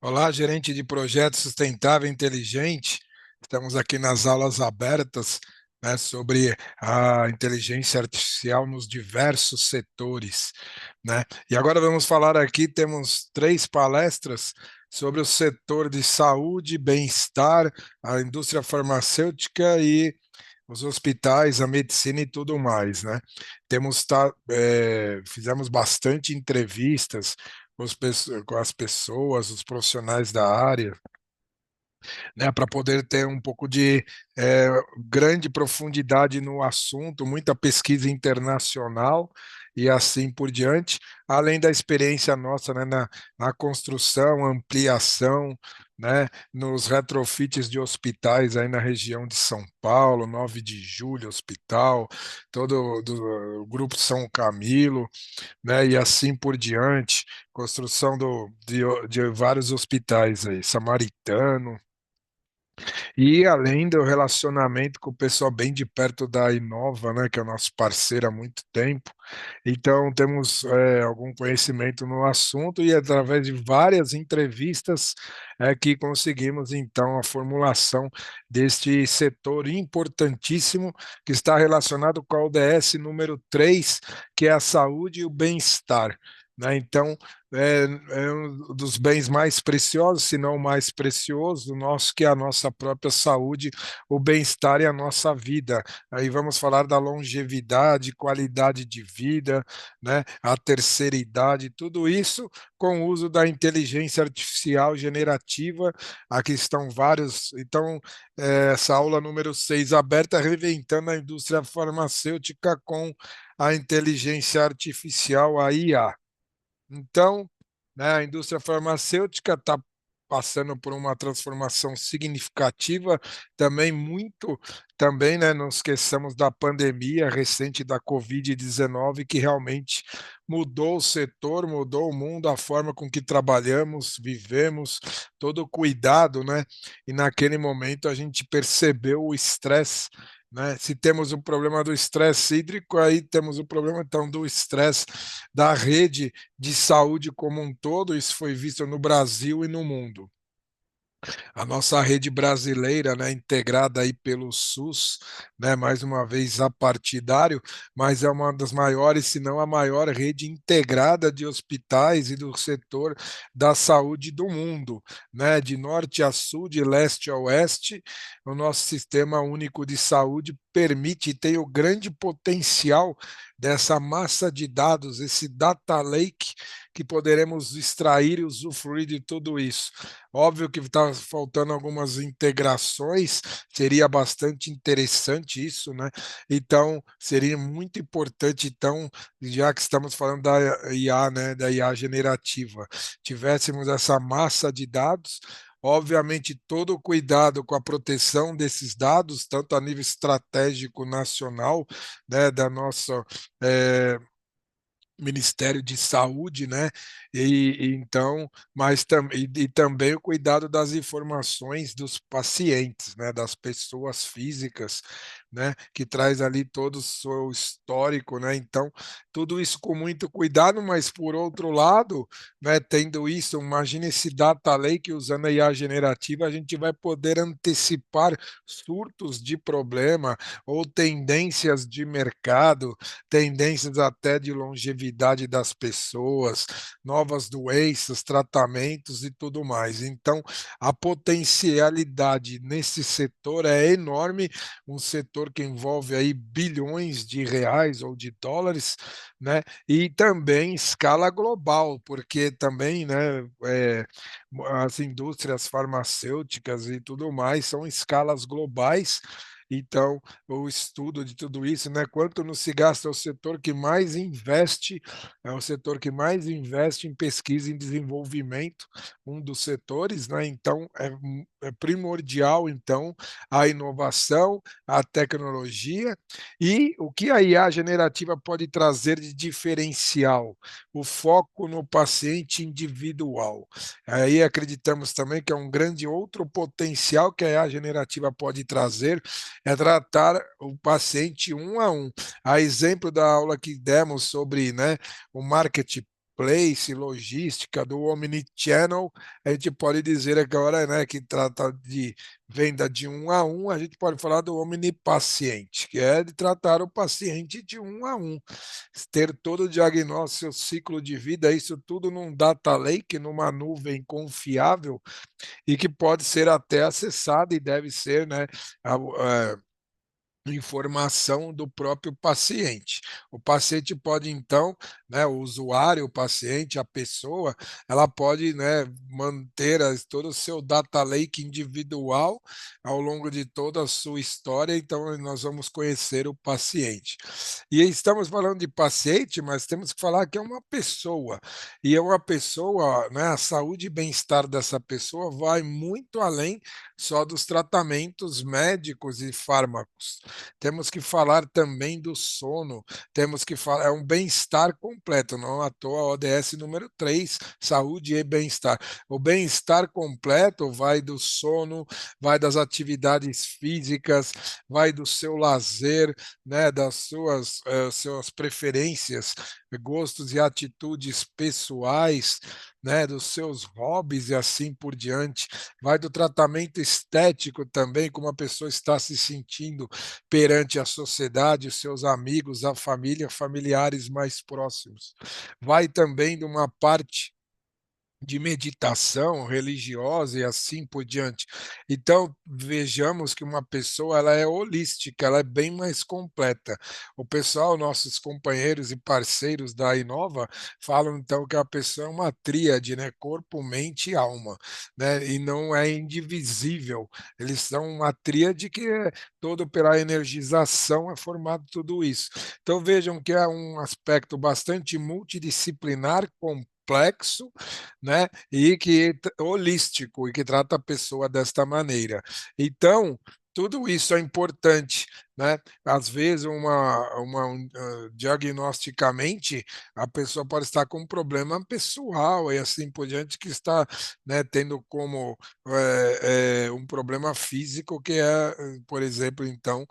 Olá, gerente de projeto sustentável e inteligente. Estamos aqui nas aulas abertas, né, sobre a inteligência artificial nos diversos setores, né? E agora vamos falar aqui, temos três palestras sobre o setor de saúde, bem-estar, a indústria farmacêutica e os hospitais, a medicina e tudo mais, né? Fizemos bastante entrevistas com as pessoas, os profissionais da área, né, para poder ter um pouco de é, grande profundidade no assunto, muita pesquisa internacional e assim por diante, além da experiência nossa, né, na construção, ampliação, né, nos retrofits de hospitais aí na região de São Paulo, 9 de Julho, hospital, o grupo São Camilo, né, e assim por diante, construção de vários hospitais aí, Samaritano, e além do relacionamento com o pessoal bem de perto da Inova, né, que é o nosso parceiro há muito tempo, então temos algum conhecimento no assunto e através de várias entrevistas é que conseguimos então a formulação deste setor importantíssimo que está relacionado com a ODS número 3, que é a saúde e o bem-estar. Né? Então, é um dos bens mais preciosos, se não o mais precioso, nosso, que é a nossa própria saúde, o bem-estar e a nossa vida. Aí vamos falar da longevidade, qualidade de vida, né? A terceira idade, tudo isso com o uso da inteligência artificial generativa. Aqui estão vários. Então, essa aula número 6 aberta, reinventando a indústria farmacêutica com a inteligência artificial, a IA. Então, né, a indústria farmacêutica está passando por uma transformação significativa, também muito, também, né, não esqueçamos da pandemia recente da Covid-19, que realmente mudou o setor, mudou o mundo, a forma com que trabalhamos, vivemos, todo o cuidado, né? E naquele momento a gente percebeu o estresse, né? Se temos o problema do estresse hídrico, aí temos o problema então do estresse da rede de saúde como um todo, isso foi visto no Brasil e no mundo. A nossa rede brasileira, né, integrada aí pelo SUS, né, mais uma vez apartidário, mas é uma das maiores, se não a maior rede integrada de hospitais e do setor da saúde do mundo, né, de norte a sul, de leste a oeste, o nosso sistema único de saúde permite e tem o grande potencial dessa massa de dados, esse data lake que poderemos extrair e usufruir de tudo isso. Óbvio que está faltando algumas integrações, seria bastante interessante isso, né? Então, seria muito importante, então, já que estamos falando da IA, né, da IA generativa, tivéssemos essa massa de dados, obviamente todo o cuidado com a proteção desses dados, tanto a nível estratégico nacional, né, da nossa Ministério de Saúde, né? Então, e também o cuidado das informações dos pacientes, né? Das pessoas físicas, né? Que traz ali todo o seu histórico, né? Então, tudo isso com muito cuidado, mas por outro lado, né? Tendo isso, imagine esse data lake usando a IA generativa, a gente vai poder antecipar surtos de problema ou tendências de mercado, tendências até de longevidade das pessoas, novas doenças, tratamentos e tudo mais. Então, a potencialidade nesse setor é enorme, um setor que envolve aí bilhões de reais ou de dólares, né? E também escala global, porque também, né, as indústrias farmacêuticas e tudo mais são escalas globais. Então, o estudo de tudo isso, né? Quanto não se gasta, é o setor que mais investe, é o setor que mais investe em pesquisa e desenvolvimento, um dos setores, né? Então, é primordial, então, a inovação, a tecnologia e o que a IA generativa pode trazer de diferencial, o foco no paciente individual. Aí acreditamos também que é um grande outro potencial que a IA generativa pode trazer, é tratar o paciente um a um. A exemplo da aula que demos sobre, né, o marketing marketplace, logística, do omnichannel, a gente pode dizer agora, né, que trata de venda de um a um, a gente pode falar do omnipaciente, que é de tratar o paciente de um a um, ter todo o diagnóstico, seu ciclo de vida, isso tudo num data lake, numa nuvem confiável e que pode ser até acessada e deve ser, né, informação do próprio paciente. O paciente pode, então, né, o usuário, o paciente, a pessoa, ela pode, né, manter todo o seu data lake individual ao longo de toda a sua história, então nós vamos conhecer o paciente. E estamos falando de paciente, mas temos que falar que é uma pessoa, e é uma pessoa, né, a saúde e bem-estar dessa pessoa vai muito além só dos tratamentos médicos e fármacos. Temos que falar também do sono, temos que falar, é um bem-estar completo, não à toa a ODS número 3, saúde e bem-estar. O bem-estar completo vai do sono, vai das atividades físicas, vai do seu lazer, né, das suas preferências, gostos e atitudes pessoais, né, dos seus hobbies e assim por diante. Vai do tratamento estético também, como a pessoa está se sentindo perante a sociedade, os seus amigos, a família, familiares mais próximos. Vai também de uma parte de meditação religiosa e assim por diante. Então, vejamos que uma pessoa ela é holística, ela é bem mais completa. O pessoal, nossos companheiros e parceiros da Inova, falam então que a pessoa é uma tríade, né? Corpo, mente e alma, né? E não é indivisível. Eles são uma tríade que é todo pela energização é formado tudo isso. Então vejam que é um aspecto bastante multidisciplinar, complexo, né? E que holístico e que trata a pessoa desta maneira. Então, tudo isso é importante, né? Às vezes, diagnosticamente, a pessoa pode estar com um problema pessoal e assim por diante, que está, né, tendo como um problema físico, que é, por exemplo, então,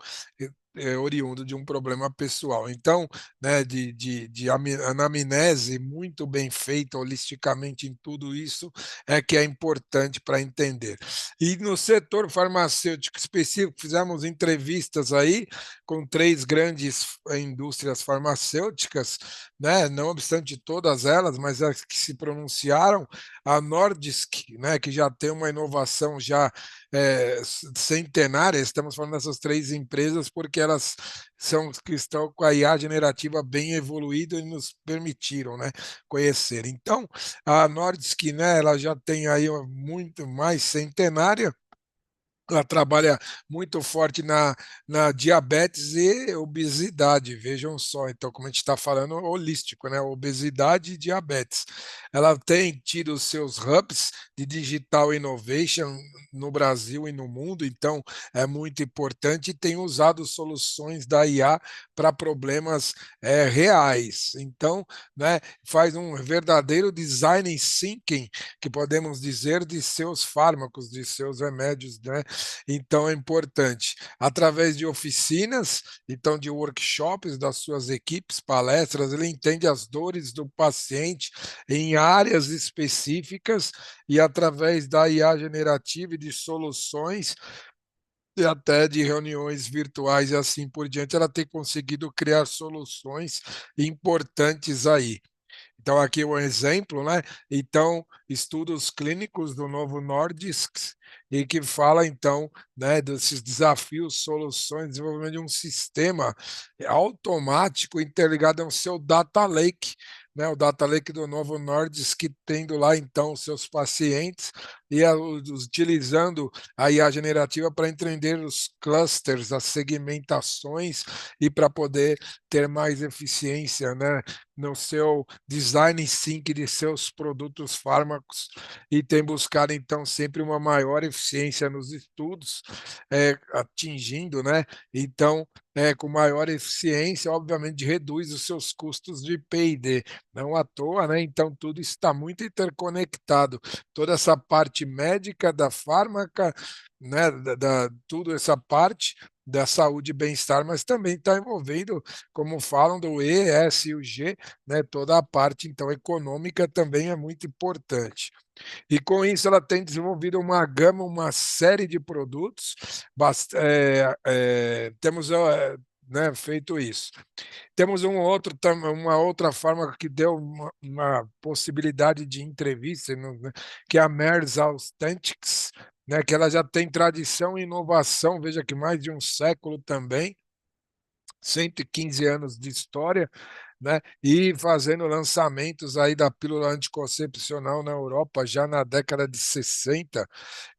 oriundo de um problema pessoal. Então, né, de anamnese muito bem feita holisticamente em tudo isso é que é importante para entender. E no setor farmacêutico específico, fizemos entrevistas aí com três grandes indústrias farmacêuticas, né, não obstante todas elas, mas as que se pronunciaram, a Nordisk, né, que já tem uma inovação já centenária, estamos falando dessas três empresas porque elas são que estão com a IA generativa bem evoluída e nos permitiram, né, conhecer. Então, a Nordisk, né, ela já tem aí muito mais centenária, ela trabalha muito forte na diabetes e obesidade, vejam só. Então, como a gente está falando, holístico, né? Obesidade e diabetes. Ela tem tido os seus hubs de digital innovation no Brasil e no mundo, então é muito importante e tem usado soluções da IA para problemas reais. Então, né, faz um verdadeiro design thinking, que podemos dizer, de seus fármacos, de seus remédios, né? Então é importante, através de oficinas, então de workshops das suas equipes, palestras, ele entende as dores do paciente em áreas específicas e através da IA generativa e de soluções e até de reuniões virtuais e assim por diante, ela tem conseguido criar soluções importantes aí. Então, aqui um exemplo, né? Então, estudos clínicos do Novo Nordisk, e que fala, então, né, desses desafios, soluções, desenvolvimento de um sistema automático interligado ao seu data lake, né? O data lake do Novo Nordisk, tendo lá, então, os seus pacientes e utilizando a IA generativa para entender os clusters, as segmentações e para poder ter mais eficiência, né, no seu design sync de seus produtos fármacos e tem buscado então sempre uma maior eficiência nos estudos, atingindo, né? Então, com maior eficiência, obviamente reduz os seus custos de P&D, não à toa, né? Então tudo está muito interconectado. Toda essa parte parte médica, da fármaca, né, tudo essa parte da saúde e bem-estar, mas também está envolvendo, como falam, do E, S e o G, né, toda a parte, então, econômica também é muito importante. E com isso ela tem desenvolvido uma gama, uma série de produtos, temos né, feito isso. Temos uma outra forma que deu uma possibilidade de entrevista, né, que é a Mers Authentics, né, que ela já tem tradição e inovação, veja que mais de um século também, 115 anos de história, né? E fazendo lançamentos aí da pílula anticoncepcional na Europa já na década de 60,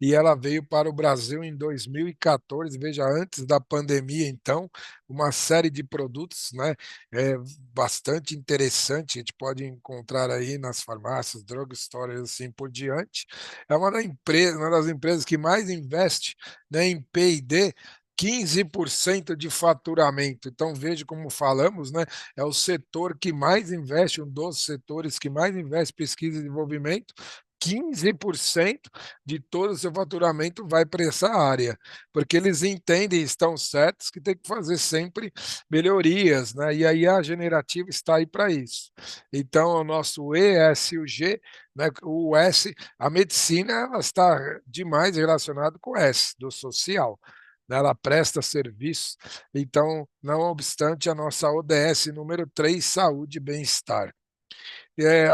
e ela veio para o Brasil em 2014, veja, antes da pandemia, então, uma série de produtos, né? É bastante interessante, a gente pode encontrar aí nas farmácias, drugstores, assim por diante. É uma das empresas que mais investe, né, em P&D, 15% de faturamento. Então, veja como falamos, né? É o setor que mais investe, um dos setores que mais investe em pesquisa e desenvolvimento. 15% de todo o seu faturamento vai para essa área, porque eles entendem, estão certos, que tem que fazer sempre melhorias, né? E aí a generativa está aí para isso. Então, o nosso E, S e o G, né? O S, a medicina, ela está demais relacionada com o S, do social, né? Ela presta serviço. Então, não obstante, a nossa ODS número 3, saúde e bem-estar.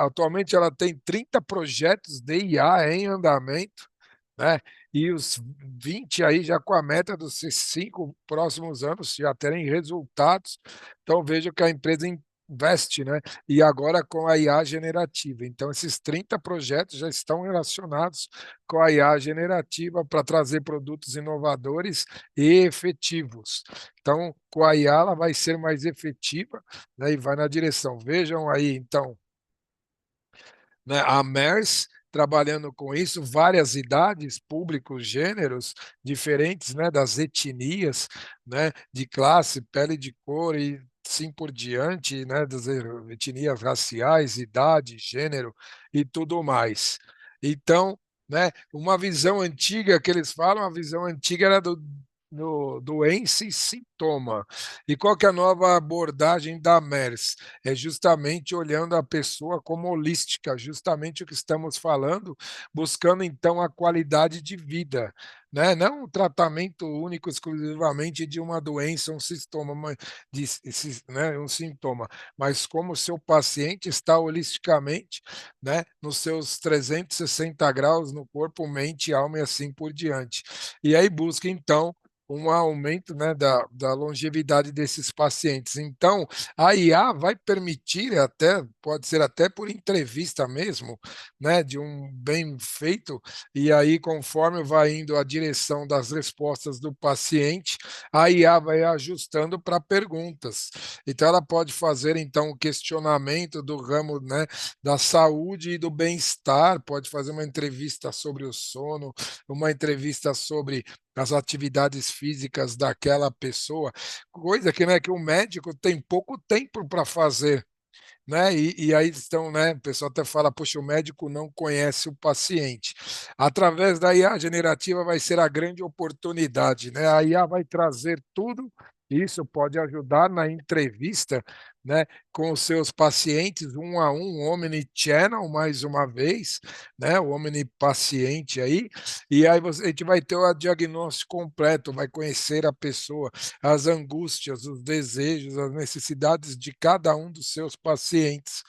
Atualmente ela tem 30 projetos de IA em andamento, né? E os 20 aí já com a meta dos 5 próximos anos já terem resultados. Então veja que a empresa investe, né? E agora com a IA generativa. Então esses 30 projetos já estão relacionados com a IA generativa para trazer produtos inovadores e efetivos. Então, com a IA ela vai ser mais efetiva, né? E vai na direção. Vejam aí, então, né, a MERS trabalhando com isso, várias idades, públicos, gêneros diferentes, né, das etnias, né, de classe, pele de cor e assim por diante, né, das etnias raciais, idade, gênero e tudo mais. Então, né, uma visão antiga que eles falam, a visão antiga era do doença e sintoma. E qual que é a nova abordagem da MERS? É justamente olhando a pessoa como holística, justamente o que estamos falando, buscando então a qualidade de vida, né? Não um tratamento único exclusivamente de uma doença, um sintoma, né, um sintoma, mas como o seu paciente está holisticamente, né, nos seus 360 graus no corpo, mente, alma e assim por diante. E aí busca então um aumento, né, da longevidade desses pacientes. Então, a IA vai permitir até, pode ser até por entrevista mesmo, né, de um bem feito, e aí conforme vai indo a direção das respostas do paciente, a IA vai ajustando para perguntas. Então ela pode fazer então o questionamento do ramo, né, da saúde e do bem-estar, pode fazer uma entrevista sobre o sono, uma entrevista sobre as atividades físicas daquela pessoa, coisa que, né, que o médico tem pouco tempo para fazer, né? E aí estão, né? O pessoal até fala, poxa, o médico não conhece o paciente. Através da IA generativa vai ser a grande oportunidade, né? A IA vai trazer tudo. Isso pode ajudar na entrevista, né, com os seus pacientes, um a um, Omnichannel, mais uma vez, né, o Omnipaciente aí, e aí a gente vai ter o diagnóstico completo, vai conhecer a pessoa, as angústias, os desejos, as necessidades de cada um dos seus pacientes,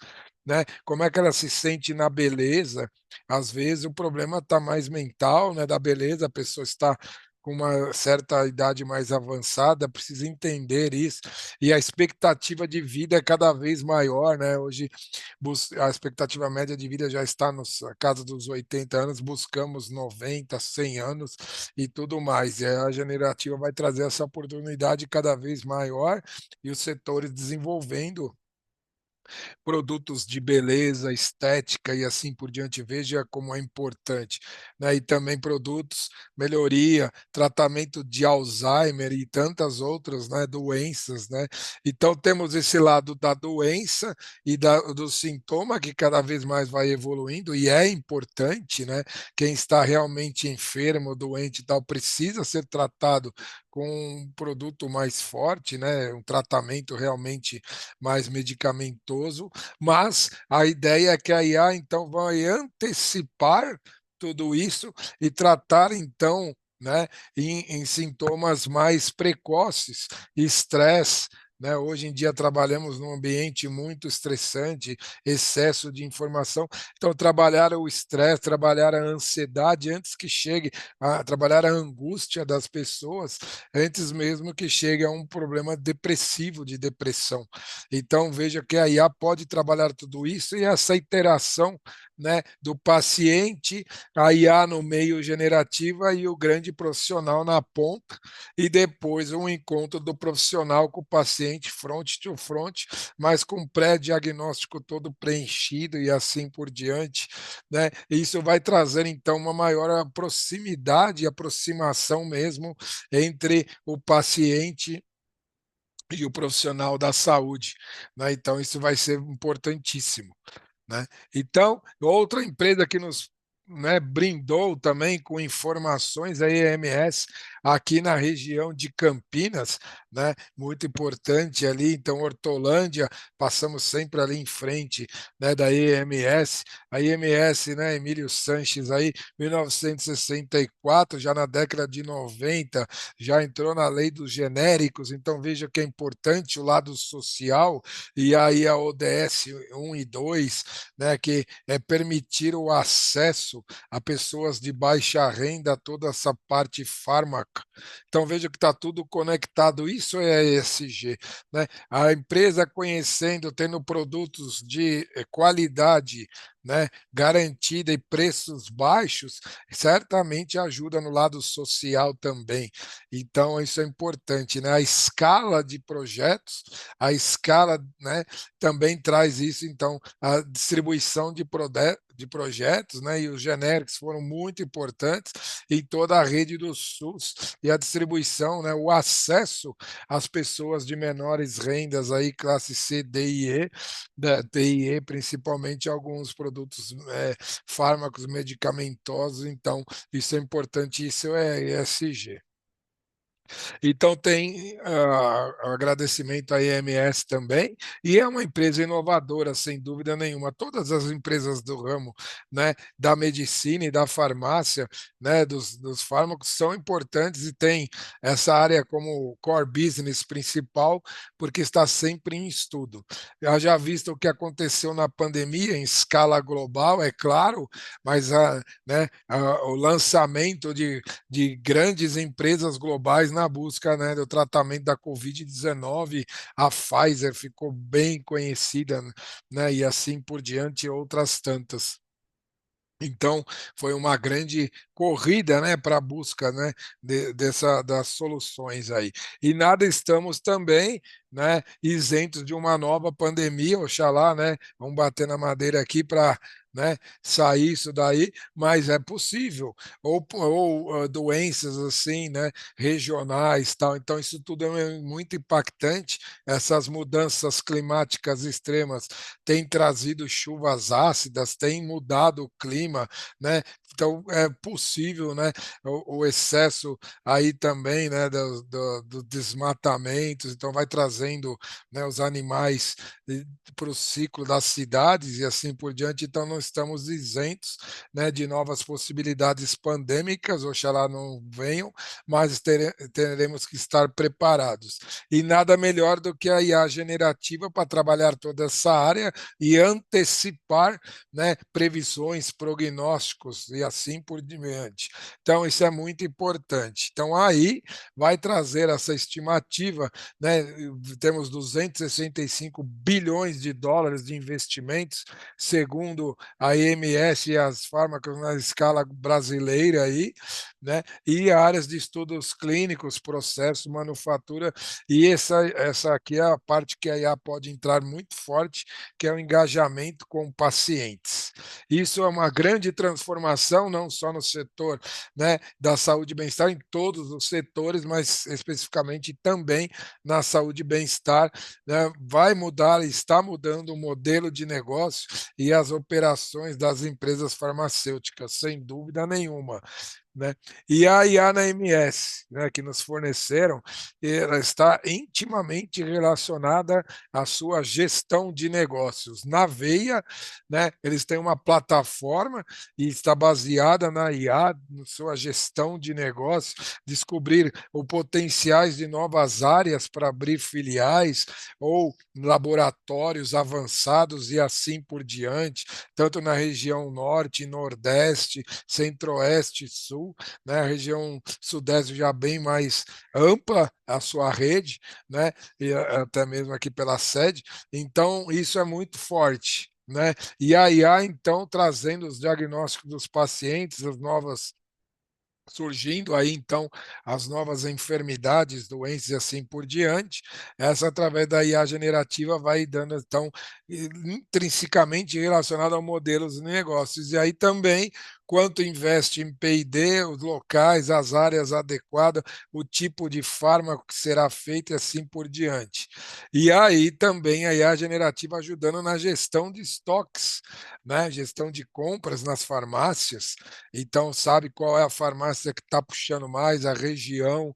né? Como é que ela se sente na beleza? Às vezes o problema está mais mental, né? Da beleza, a pessoa está com uma certa idade mais avançada, precisa entender isso. E a expectativa de vida é cada vez maior, né? Hoje a expectativa média de vida já está na casa dos 80 anos, buscamos 90, 100 anos e tudo mais. E a generativa vai trazer essa oportunidade cada vez maior e os setores desenvolvendo produtos de beleza, estética e assim por diante, veja como é importante, né? E também produtos, melhoria, tratamento de Alzheimer e tantas outras, né, doenças, né? Então temos esse lado da doença e do sintoma que cada vez mais vai evoluindo e é importante, né? Quem está realmente enfermo, doente e tal, precisa ser tratado com um produto mais forte, né? Um tratamento realmente mais medicamentoso, mas a ideia é que a IA então vai antecipar tudo isso e tratar então, né, em sintomas mais precoces, estresse, né? Hoje em dia trabalhamos num ambiente muito estressante, excesso de informação. Então, trabalhar o estresse, trabalhar a ansiedade antes que chegue a trabalhar a angústia das pessoas, antes mesmo que chegue a um problema depressivo, de depressão. Então, veja que a IA pode trabalhar tudo isso e essa interação, né, do paciente, a IA no meio generativa e o grande profissional na ponta, e depois um encontro do profissional com o paciente front to front, mas com pré-diagnóstico todo preenchido e assim por diante, né? Isso vai trazer então uma maior proximidade, aproximação mesmo entre o paciente e o profissional da saúde, né? Então isso vai ser importantíssimo, né? Então, outra empresa que nos, né, brindou também com informações, a EMS, aqui na região de Campinas, né, muito importante ali, então Hortolândia, passamos sempre ali em frente, né, da EMS, a EMS, né, Emílio Sanches aí, 1964, já na década de 90, já entrou na lei dos genéricos, então veja que é importante o lado social, e aí a ODS 1 e 2, né, que é permitir o acesso a pessoas de baixa renda a toda essa parte fármaca. Então veja que está tudo conectado. Isso é a ESG, né? A empresa conhecendo, tendo produtos de qualidade, né, garantida e preços baixos, certamente ajuda no lado social também. Então isso é importante, né? A escala de projetos, a escala, né, também traz isso. Então a distribuição de projetos, né, e os genéricos foram muito importantes em toda a rede do SUS e a distribuição, né, o acesso às pessoas de menores rendas aí, classe C, D e E, D e E, principalmente alguns produtos, fármacos medicamentosos. Então, isso é importante, isso é ESG. Então tem agradecimento à EMS também, e é uma empresa inovadora, sem dúvida nenhuma. Todas as empresas do ramo, né, da medicina e da farmácia, né, dos fármacos são importantes e tem essa área como core business principal, porque está sempre em estudo. Já visto o que aconteceu na pandemia em escala global, é claro, mas né, o lançamento de grandes empresas globais na busca, né, do tratamento da Covid-19. A Pfizer ficou bem conhecida, né, e assim por diante, outras tantas. Então, foi uma grande corrida, né, para a busca, né, das soluções aí. E nada estamos também, né, isentos de uma nova pandemia, oxalá, né, vamos bater na madeira aqui para, né, sair isso daí, mas é possível, ou doenças assim, né, regionais, tal. Então, isso tudo é muito impactante, essas mudanças climáticas extremas têm trazido chuvas ácidas, têm mudado o clima, né? Então é possível, né, o excesso aí também, né, do desmatamento, então vai trazendo, né, os animais para o ciclo das cidades e assim por diante, então não estamos isentos, né, de novas possibilidades pandêmicas, oxalá não venham, mas teremos que estar preparados. E nada melhor do que a IA generativa para trabalhar toda essa área e antecipar, né, previsões, prognósticos e assim por diante. Então, isso é muito importante. Então, aí vai trazer essa estimativa, né? Temos 265 bilhões de dólares de investimentos, segundo a EMS e as fármacos na escala brasileira aí, né? E áreas de estudos clínicos, processo, manufatura, e essa aqui é a parte que a IA pode entrar muito forte, que é o engajamento com pacientes. Isso é uma grande transformação, não só no setor, né, da saúde e bem-estar, em todos os setores, mas especificamente também na saúde e bem-estar, né, vai mudar, está mudando o modelo de negócio e as operações das empresas farmacêuticas, sem dúvida nenhuma, né? E a IA na MS, né, que nos forneceram, ela está intimamente relacionada à sua gestão de negócios. Na veia, né, eles têm uma plataforma e está baseada na IA, na sua gestão de negócios, descobrir o potenciais de novas áreas para abrir filiais ou laboratórios avançados e assim por diante, tanto na região norte, nordeste, centro-oeste, sul, né? A região sudeste já bem mais ampla a sua rede, né? E até mesmo aqui pela sede. Então, isso é muito forte, né? E a IA, então, trazendo os diagnósticos dos pacientes, as novas surgindo aí então as novas enfermidades, doenças e assim por diante. Essa através da IA generativa vai dando então intrinsecamente relacionada ao modelo de negócios. E aí também quanto investe em P&D, os locais, as áreas adequadas, o tipo de fármaco que será feito e assim por diante. E aí também a IA generativa ajudando na gestão de estoques, né? Gestão de compras nas farmácias, então sabe qual é a farmácia que está puxando mais, a região,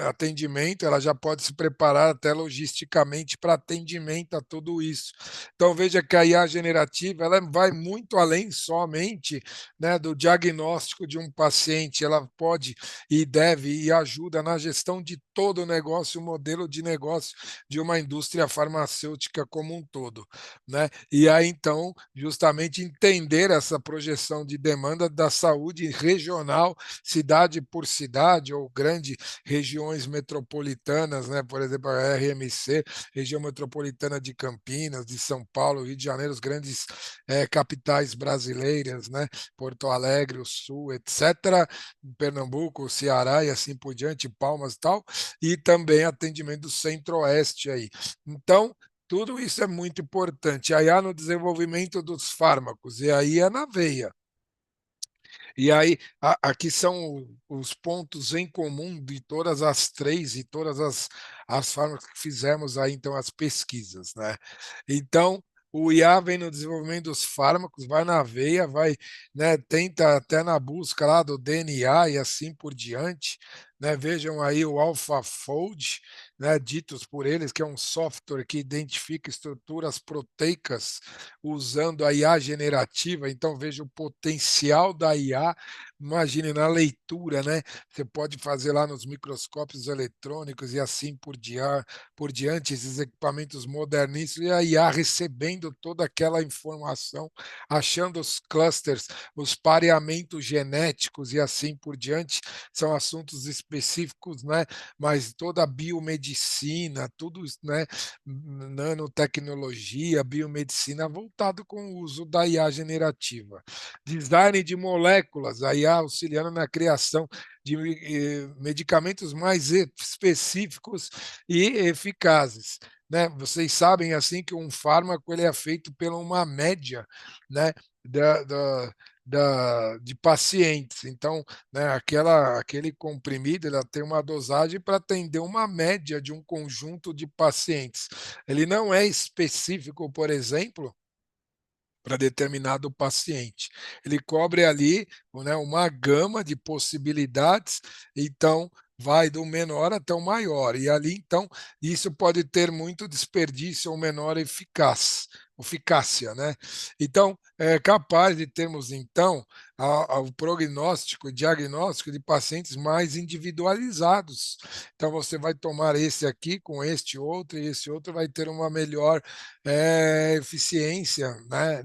atendimento, ela já pode se preparar até logisticamente para atendimento a tudo isso. Então veja que a IA generativa ela vai muito além somente, né, do diagnóstico de um paciente, ela pode e deve e ajuda na gestão de todo o negócio, o modelo de negócio de uma indústria farmacêutica como um todo, né? E aí então justamente entender essa projeção de demanda da saúde regional, cidade por cidade, ou grandes regiões metropolitanas, né? Por exemplo, a RMC, região metropolitana de Campinas, de São Paulo, Rio de Janeiro, as grandes capitais brasileiras, né? Porto Alegre, o Sul, etc., Pernambuco, Ceará e assim por diante, Palmas e tal, e também atendimento do Centro-Oeste aí. Então, tudo isso é muito importante. Aí há no desenvolvimento dos fármacos, e aí é na veia. E aí, aqui são os pontos em comum de todas as três e todas as formas que fizemos aí, então, as pesquisas, né? Então, o IA vem no desenvolvimento dos fármacos, vai na veia, vai, né, tenta até na busca lá do DNA e assim por diante, né? Vejam aí o AlphaFold, né, ditos por eles, que é um software que identifica estruturas proteicas usando a IA generativa, então veja o potencial da IA. Imagine na leitura, né? Você pode fazer lá nos microscópios eletrônicos e assim por diante, esses equipamentos moderníssimos, e a IA recebendo toda aquela informação, achando os clusters, os pareamentos genéticos e assim por diante, são assuntos específicos, né? Mas toda a biomedicina, tudo, né? Nanotecnologia, biomedicina voltado com o uso da IA generativa. Design de moléculas, a IA auxiliando na criação de medicamentos mais específicos e eficazes. Né? Vocês sabem assim que um fármaco ele é feito pela uma média, né, da, da, de pacientes. Então, né, aquele comprimido ela tem uma dosagem para atender uma média de um conjunto de pacientes. Ele não é específico, por exemplo, para determinado paciente. Ele cobre ali, né, uma gama de possibilidades, então vai do menor até o maior. E ali, então, isso pode ter muito desperdício ou menor eficácia, né? Então, é capaz de termos, então, o prognóstico e diagnóstico de pacientes mais individualizados. Então, você vai tomar esse aqui com este outro, e esse outro vai ter uma melhor eficiência, né?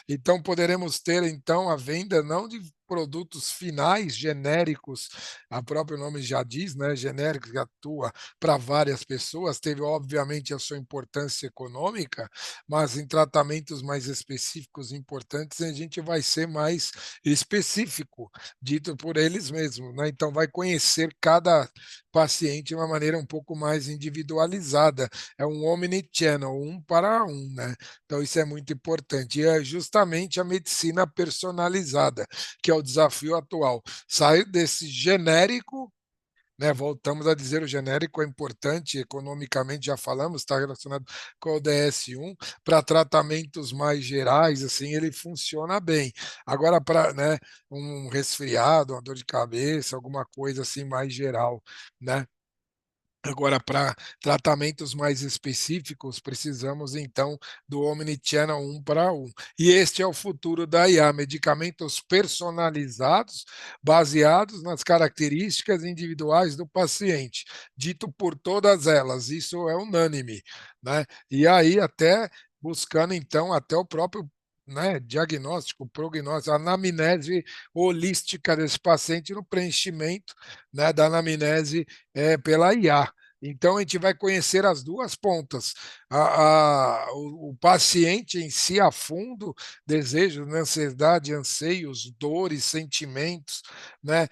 Então poderemos ter então a venda não de, produtos finais genéricos, a próprio nome já diz, né, genérico, que atua para várias pessoas, teve obviamente a sua importância econômica, mas em tratamentos mais específicos e importantes a gente vai ser mais específico, dito por eles mesmos, né? Então vai conhecer cada paciente de uma maneira um pouco mais individualizada. É um omnichannel, um para um, né? Então isso é muito importante. E é justamente a medicina personalizada, que é o desafio atual. Sair desse genérico, né? Voltamos a dizer, o genérico é importante economicamente, já falamos, está relacionado com o ODS-1, para tratamentos mais gerais, assim, ele funciona bem. Agora, para, né, um resfriado, uma dor de cabeça, alguma coisa assim mais geral, né? Agora, para tratamentos mais específicos, precisamos então do Omnichannel um para um. E este é o futuro da IA, medicamentos personalizados, baseados nas características individuais do paciente, dito por todas elas, isso é unânime, né? E aí até buscando então até o próprio, né, diagnóstico, prognóstico, a anamnese holística desse paciente no preenchimento, né, da anamnese pela IA. Então, a gente vai conhecer as duas pontas. O paciente em si a fundo, desejos, né, ansiedade, anseios, dores, sentimentos, né,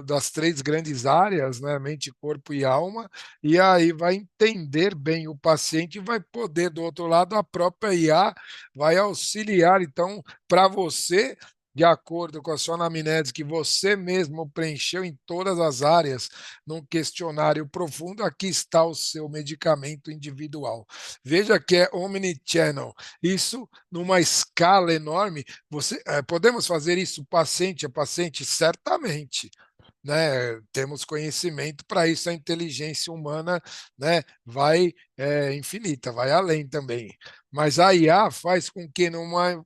das três grandes áreas, né, mente, corpo e alma, e aí vai entender bem o paciente e vai poder, do outro lado, a própria IA vai auxiliar, então, para você de acordo com a sua anamnese que você mesmo preencheu em todas as áreas, num questionário profundo, aqui está o seu medicamento individual. Veja que é omnichannel. Isso numa escala enorme. Podemos fazer isso paciente a paciente? Certamente. Né, temos conhecimento para isso, a inteligência humana, né, vai infinita, vai além também. Mas a IA faz com que numa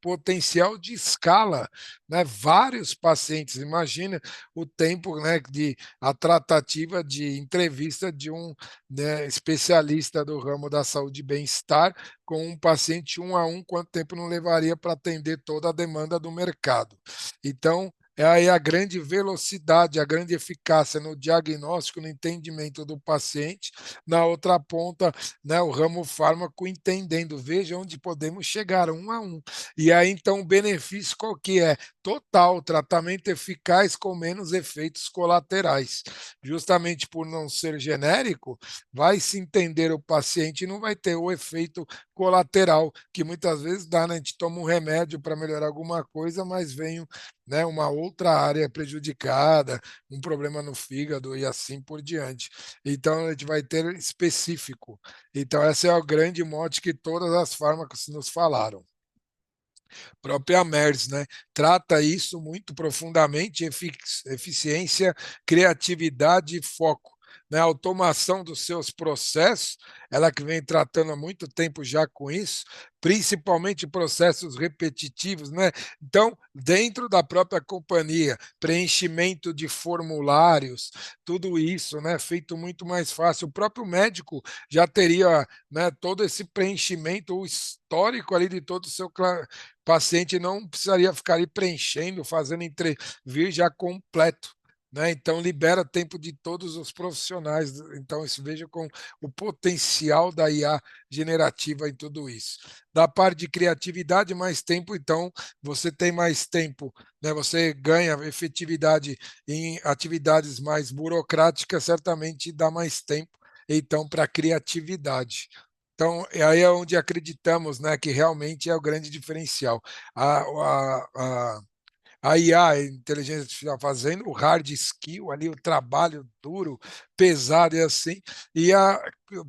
potencial de escala, né, vários pacientes, imagina o tempo, né, de a tratativa de entrevista de um, né, especialista do ramo da saúde e bem-estar com um paciente um a um, quanto tempo não levaria para atender toda a demanda do mercado. Então, é aí a grande velocidade, a grande eficácia no diagnóstico, no entendimento do paciente. Na outra ponta, né, o ramo fármaco entendendo, veja onde podemos chegar um a um. E aí, então, o benefício qual que é? Total, tratamento eficaz com menos efeitos colaterais. Justamente por não ser genérico, vai se entender o paciente e não vai ter o efeito colateral, que muitas vezes dá, né? A gente toma um remédio para melhorar alguma coisa, mas vem, né, uma outra área prejudicada, um problema no fígado e assim por diante. Então, a gente vai ter específico. Então, esse é o grande mote que todas as fármacos nos falaram. Própria MERS, né, trata isso muito profundamente, eficiência, criatividade e foco. Né, a automação dos seus processos, ela que vem tratando há muito tempo já com isso, principalmente processos repetitivos, né? Então, dentro da própria companhia, preenchimento de formulários, tudo isso, né, feito muito mais fácil. O próprio médico já teria, né, todo esse preenchimento, o histórico ali de todo o seu paciente não precisaria ficar ali preenchendo, fazendo vir já completo. Né? Então, libera tempo de todos os profissionais. Então, isso veja com o potencial da IA generativa em tudo isso. Da parte de criatividade, mais tempo, então, você tem mais tempo, né? Você ganha efetividade em atividades mais burocráticas, certamente dá mais tempo, então, para criatividade. Então, aí é onde acreditamos, né, que realmente é o grande diferencial. A, a IA, a inteligência artificial, fazendo o hard skill ali, o trabalho duro, pesado e assim, e a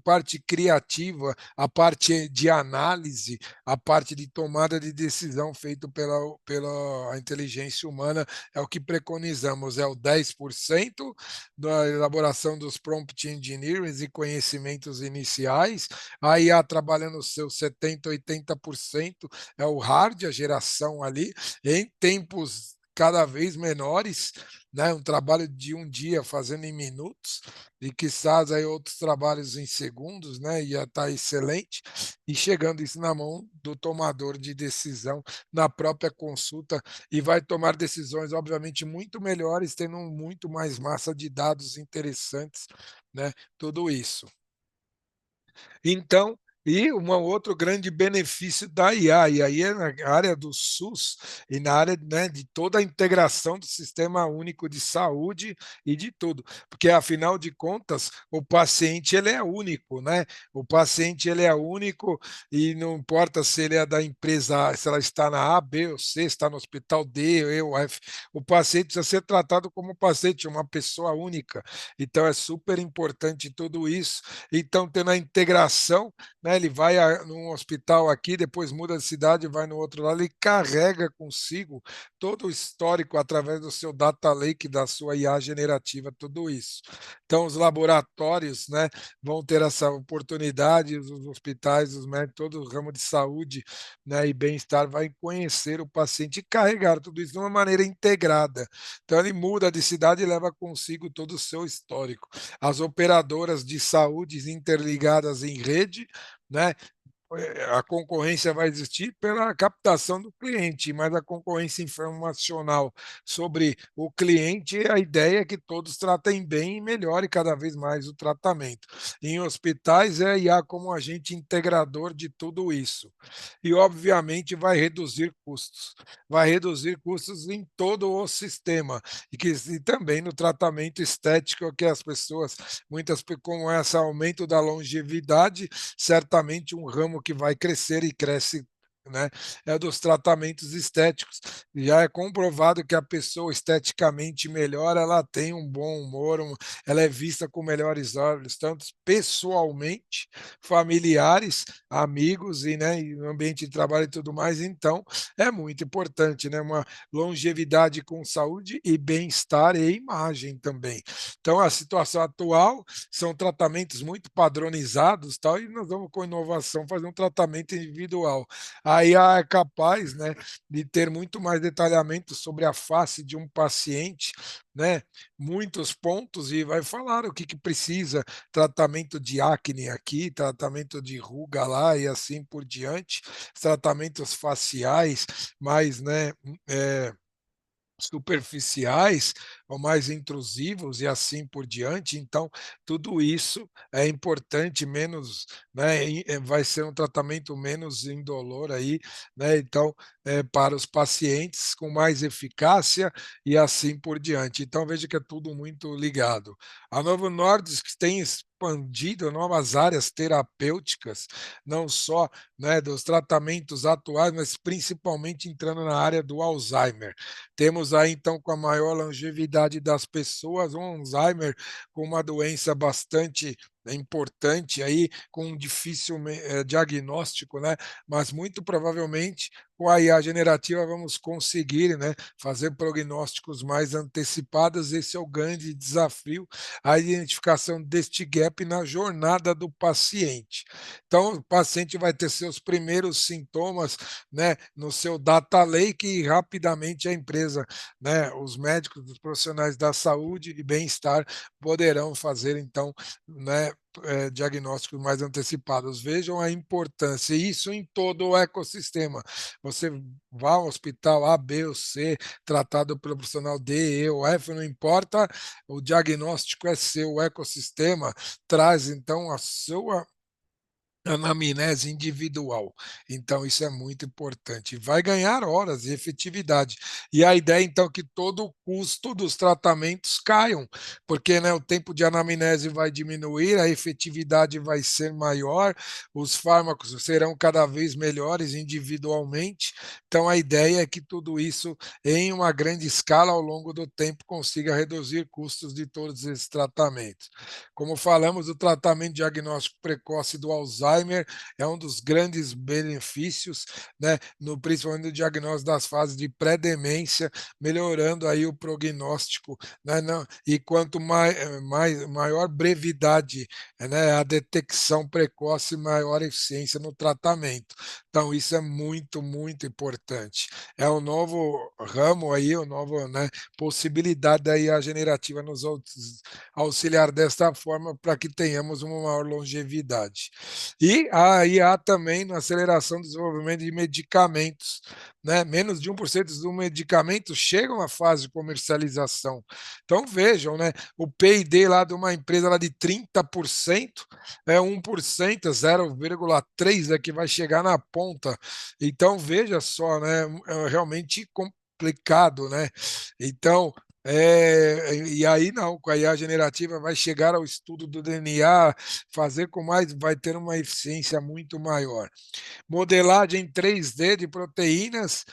parte criativa, a parte de análise, a parte de tomada de decisão feito pela inteligência humana é o que preconizamos, é o 10% da elaboração dos prompt engineering e conhecimentos iniciais, a IA trabalhando os seus 70, 80% é o hard, a geração ali, em tempos cada vez menores, né? Um trabalho de um dia fazendo em minutos, e quizás aí outros trabalhos em segundos, né? Ia estar excelente, e chegando isso na mão do tomador de decisão na própria consulta, e vai tomar decisões, obviamente, muito melhores, tendo muito mais massa de dados interessantes, né? Tudo isso. Então, e um outro grande benefício da IA, e aí é na área do SUS e na área, né, de toda a integração do Sistema Único de Saúde e de tudo, porque afinal de contas o paciente ele é único, né? O paciente ele é único e não importa se ele é da empresa, A, se ela está na A, B ou C, está no hospital D, E ou F, o paciente precisa ser tratado como paciente, uma pessoa única. Então é super importante tudo isso. Então, tendo a integração, né, ele vai num hospital aqui, depois muda de cidade, vai no outro lado, ele carrega consigo todo o histórico através do seu data lake, da sua IA generativa, tudo isso. Então, os laboratórios, né, vão ter essa oportunidade, os hospitais, os médicos, todo o ramo de saúde, né, e bem-estar vai conhecer o paciente e carregar tudo isso de uma maneira integrada. Então, ele muda de cidade e leva consigo todo o seu histórico. As operadoras de saúde interligadas em rede, né? A concorrência vai existir pela captação do cliente, mas a concorrência informacional sobre o cliente, a ideia é que todos tratem bem e melhore cada vez mais o tratamento. Em hospitais, é IA como agente integrador de tudo isso. E, obviamente, vai reduzir custos em todo o sistema, e também no tratamento estético que as pessoas, com esse aumento da longevidade, certamente um ramo que vai crescer e cresce, né, é dos tratamentos estéticos. Já é comprovado que a pessoa esteticamente melhor, ela tem um bom humor, ela é vista com melhores olhos, tanto pessoalmente, familiares, amigos e, né, e no ambiente de trabalho e tudo mais. Então, é muito importante, né, uma longevidade com saúde e bem-estar e imagem também. Então, a situação atual são tratamentos muito padronizados, tal, e nós vamos com inovação fazer um tratamento individual. A IA é capaz, né, de ter muito mais detalhamento sobre a face de um paciente, né, muitos pontos, e vai falar o que, que precisa, tratamento de acne aqui, tratamento de ruga lá e assim por diante, tratamentos faciais, mais, né, é, superficiais ou mais intrusivos e assim por diante. Então, tudo isso é importante, menos, né, vai ser um tratamento menos indolor aí, né? Então, para os pacientes com mais eficácia e assim por diante. Então, veja que é tudo muito ligado. A Novo Nordisk tem expandido novas áreas terapêuticas, não só, né, dos tratamentos atuais, mas principalmente entrando na área do Alzheimer. Temos aí, então, com a maior longevidade das pessoas, um Alzheimer com uma doença bastante importante aí, com um difícil diagnóstico, né? Mas muito provavelmente com a IA generativa vamos conseguir, né, fazer prognósticos mais antecipados. Esse é o grande desafio, a identificação deste gap na jornada do paciente. Então, o paciente vai ter seus primeiros sintomas, né, no seu data lake, e rapidamente a empresa, né, os médicos, os profissionais da saúde e bem-estar poderão fazer, então, né, diagnósticos mais antecipados. Vejam a importância, isso em todo o ecossistema. Você vá ao hospital A, B ou C, tratado pelo profissional D, E ou F, não importa, o diagnóstico é seu, o ecossistema traz então a sua anamnese individual. Então, isso é muito importante. Vai ganhar horas e efetividade. E a ideia, então, é que todo o custo dos tratamentos caiam, porque, né, o tempo de anamnese vai diminuir, a efetividade vai ser maior, os fármacos serão cada vez melhores individualmente. Então, a ideia é que tudo isso, em uma grande escala, ao longo do tempo, consiga reduzir custos de todos esses tratamentos. Como falamos, o tratamento diagnóstico precoce do Alzheimer Alzheimer é um dos grandes benefícios, né, no, principalmente no diagnóstico das fases de pré-demência, melhorando aí o prognóstico, né, não, e quanto maior brevidade, né, a detecção precoce, maior eficiência no tratamento. Então, isso é muito, muito importante. É um novo ramo aí, uma nova, né, possibilidade da IA generativa nos auxiliar desta forma para que tenhamos uma maior longevidade. E a IA também na aceleração do desenvolvimento de medicamentos, né? Menos de 1% dos medicamentos chegam à fase de comercialização. Então vejam, né? O P&D lá de uma empresa lá de 30% é 1%, é 0,3% é que vai chegar na ponta. Então veja só, né? É realmente complicado, né? Então, e aí não, com a IA generativa vai chegar ao estudo do DNA, fazer com mais, vai ter uma eficiência muito maior. Modelagem 3D de proteínas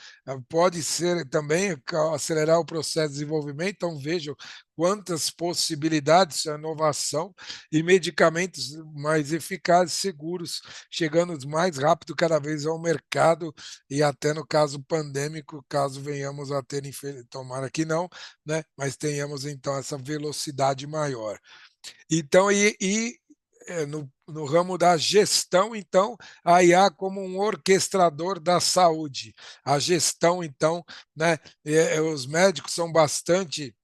pode ser também acelerar o processo de desenvolvimento, então vejam quantas possibilidades de inovação e medicamentos mais eficazes, seguros, chegando mais rápido cada vez ao mercado e até no caso pandêmico, caso venhamos a ter, tomara que não, né? Mas tenhamos então essa velocidade maior. Então, no ramo da gestão, então, a IA como um orquestrador da saúde. A gestão, então, né, os médicos são bastante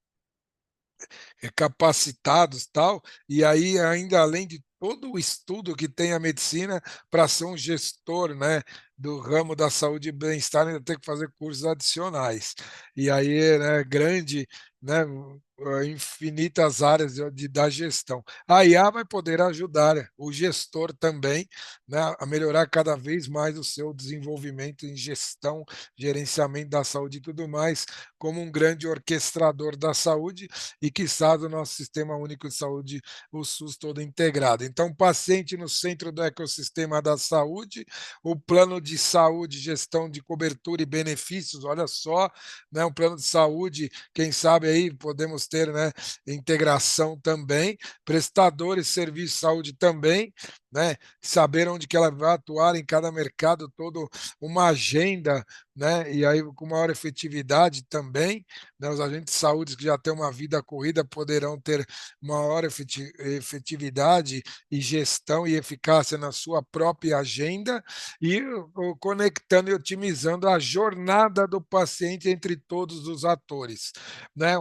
capacitados tal, e aí ainda além de todo o estudo que tem a medicina para ser um gestor, né, do ramo da saúde e bem-estar, ainda tem que fazer cursos adicionais. E aí, né, grande, né, infinitas áreas da gestão. A IA vai poder ajudar o gestor também, né, a melhorar cada vez mais o seu desenvolvimento em gestão, gerenciamento da saúde e tudo mais, como um grande orquestrador da saúde e, quiçá, do nosso Sistema Único de Saúde, o SUS todo integrado. Então, paciente no centro do ecossistema da saúde, o plano de saúde, gestão de cobertura e benefícios, olha só, né, um plano de saúde, quem sabe aí podemos ter, né, integração também, prestadores de serviço de saúde também, né, saber onde que ela vai atuar em cada mercado, todo uma agenda, né, e aí com maior efetividade também, né, os agentes de saúde que já têm uma vida corrida poderão ter maior efetividade e gestão e eficácia na sua própria agenda e conectando e otimizando a jornada do paciente entre todos os atores, né?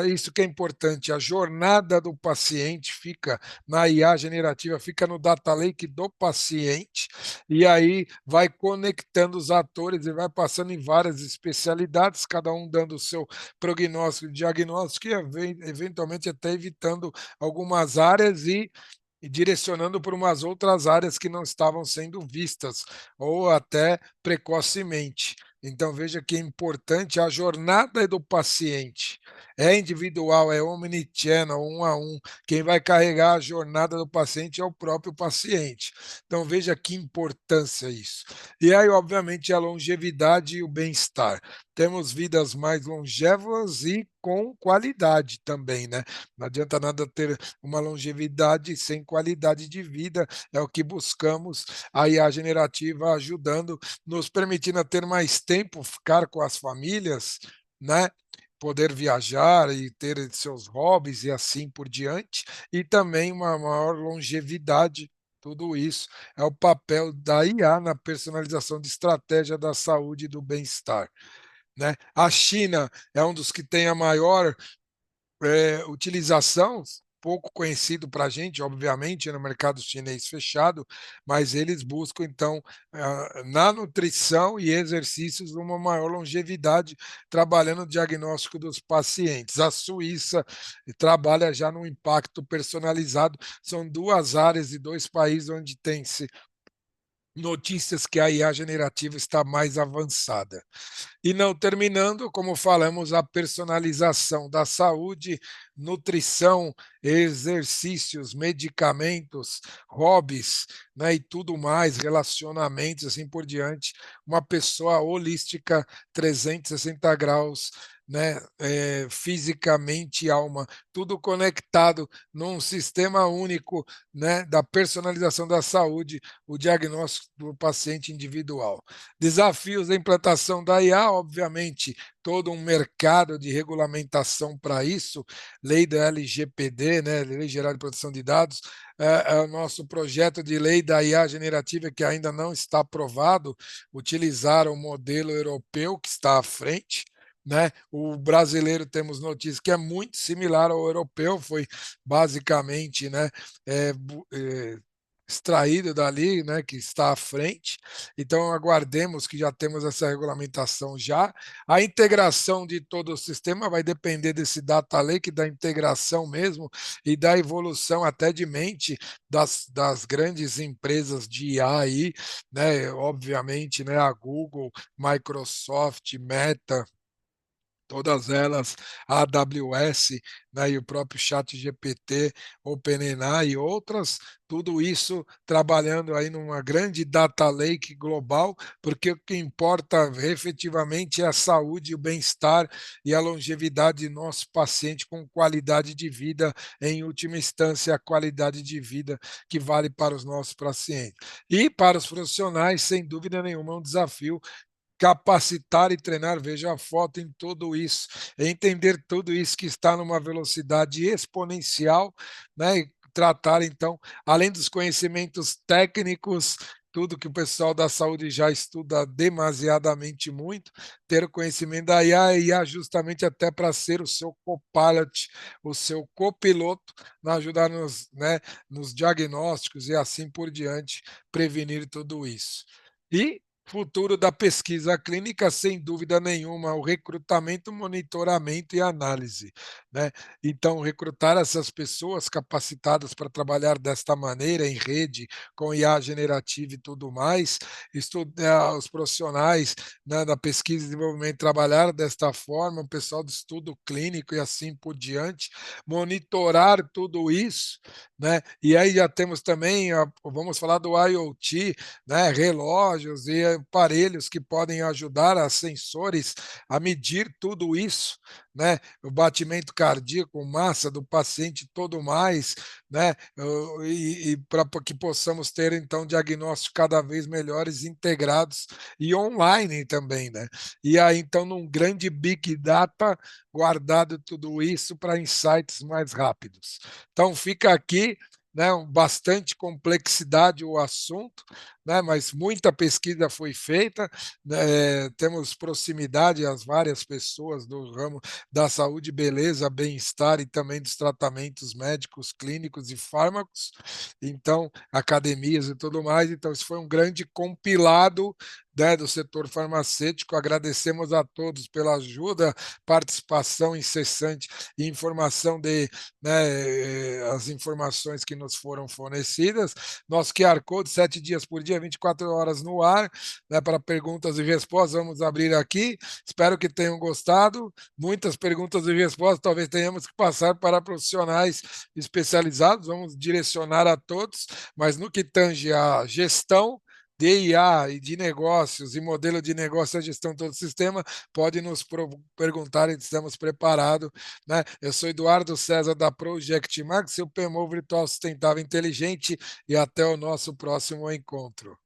Isso que é importante, a jornada do paciente fica na IA generativa, fica no data lake do paciente e aí vai conectando os atores e vai passando em várias especialidades, cada um dando o seu prognóstico e diagnóstico, e eventualmente até evitando algumas áreas e direcionando para umas outras áreas que não estavam sendo vistas, ou até precocemente. Então, veja que é importante a jornada do paciente. É individual, é omnichannel, um a um. Quem vai carregar a jornada do paciente é o próprio paciente. Então, veja que importância isso. E aí, obviamente, a longevidade e o bem-estar. Temos vidas mais longevas e com qualidade também, né? Não adianta nada ter uma longevidade sem qualidade de vida, é o que buscamos, a IA generativa ajudando, nos permitindo ter mais tempo, ficar com as famílias, né? Poder viajar e ter seus hobbies e assim por diante, e também uma maior longevidade. Tudo isso é o papel da IA na personalização de estratégia da saúde e do bem-estar, né? A China é um dos que tem a maior utilização, pouco conhecido para a gente, obviamente, no mercado chinês fechado, mas eles buscam, então, na nutrição e exercícios, uma maior longevidade, trabalhando no diagnóstico dos pacientes. A Suíça trabalha já no impacto personalizado, são duas áreas e dois países onde tem-se notícias que a IA generativa está mais avançada. E não terminando, como falamos, a personalização da saúde, nutrição, exercícios, medicamentos, hobbies, né, e tudo mais, relacionamentos, assim por diante. Uma pessoa holística, 360 graus, né, fisicamente e alma, tudo conectado num sistema único, né, da personalização da saúde, o diagnóstico do paciente individual. Desafios da implantação da IA, obviamente, todo um mercado de regulamentação para isso, lei da LGPD, né, Lei Geral de Proteção de Dados, é o nosso projeto de lei da IA generativa, que ainda não está aprovado, utilizar o modelo europeu que está à frente, né? O brasileiro temos notícia que é muito similar ao europeu, foi basicamente, né, é, extraído dali, né, que está à frente. Então aguardemos que já temos essa regulamentação já. A integração de todo o sistema vai depender desse data lake, da integração mesmo e da evolução até de mente das grandes empresas de IA aí, né? Obviamente, né, a Google, Microsoft, Meta, todas elas, a AWS, né, e o próprio ChatGPT, OpenAI e outras, tudo isso trabalhando aí numa grande data lake global, porque o que importa efetivamente é a saúde, o bem-estar e a longevidade do nosso paciente com qualidade de vida, em última instância, a qualidade de vida que vale para os nossos pacientes. E para os profissionais, sem dúvida nenhuma, é um desafio capacitar e treinar, veja a foto em tudo isso, entender tudo isso que está numa velocidade exponencial, né? E tratar então, além dos conhecimentos técnicos, tudo que o pessoal da saúde já estuda demasiadamente muito, ter o conhecimento da IA justamente até para ser o seu copilot, o seu copiloto, na ajudar nos, né, nos diagnósticos e assim por diante, prevenir tudo isso. E futuro da pesquisa clínica, sem dúvida nenhuma, o recrutamento, monitoramento e análise, né? Então, recrutar essas pessoas capacitadas para trabalhar desta maneira, em rede, com IA generativa e tudo mais, estudar os profissionais, né, da pesquisa e desenvolvimento trabalhar desta forma, o pessoal do estudo clínico e assim por diante, monitorar tudo isso, né? E aí já temos também, vamos falar do IoT, né, relógios e aparelhos que podem ajudar a sensores a medir tudo isso, né, o batimento cardíaco, massa do paciente, todo mais, né, e para que possamos ter então diagnósticos cada vez melhores, integrados e online também, né? E aí então num grande big data guardado tudo isso para insights mais rápidos. Então fica aqui, né, bastante complexidade o assunto, né, mas muita pesquisa foi feita, né, temos proximidade às várias pessoas do ramo da saúde, beleza, bem-estar e também dos tratamentos médicos, clínicos e fármacos, então, academias e tudo mais. Então, isso foi um grande compilado, né, do setor farmacêutico. Agradecemos a todos pela ajuda, participação incessante e informação né, as informações que nos foram fornecidas. Nosso QR Code, 7 dias por dia, 24 horas no ar, né, para perguntas e respostas. Vamos abrir aqui. Espero que tenham gostado. Muitas perguntas e respostas, talvez tenhamos que passar para profissionais especializados. Vamos direcionar a todos, mas no que tange a gestão de IA e de negócios e modelo de negócio, a gestão de todo o sistema, pode nos perguntar e estamos preparados, né? Eu sou Eduardo César da Project Max, seu PMO virtual sustentável inteligente, e até o nosso próximo encontro.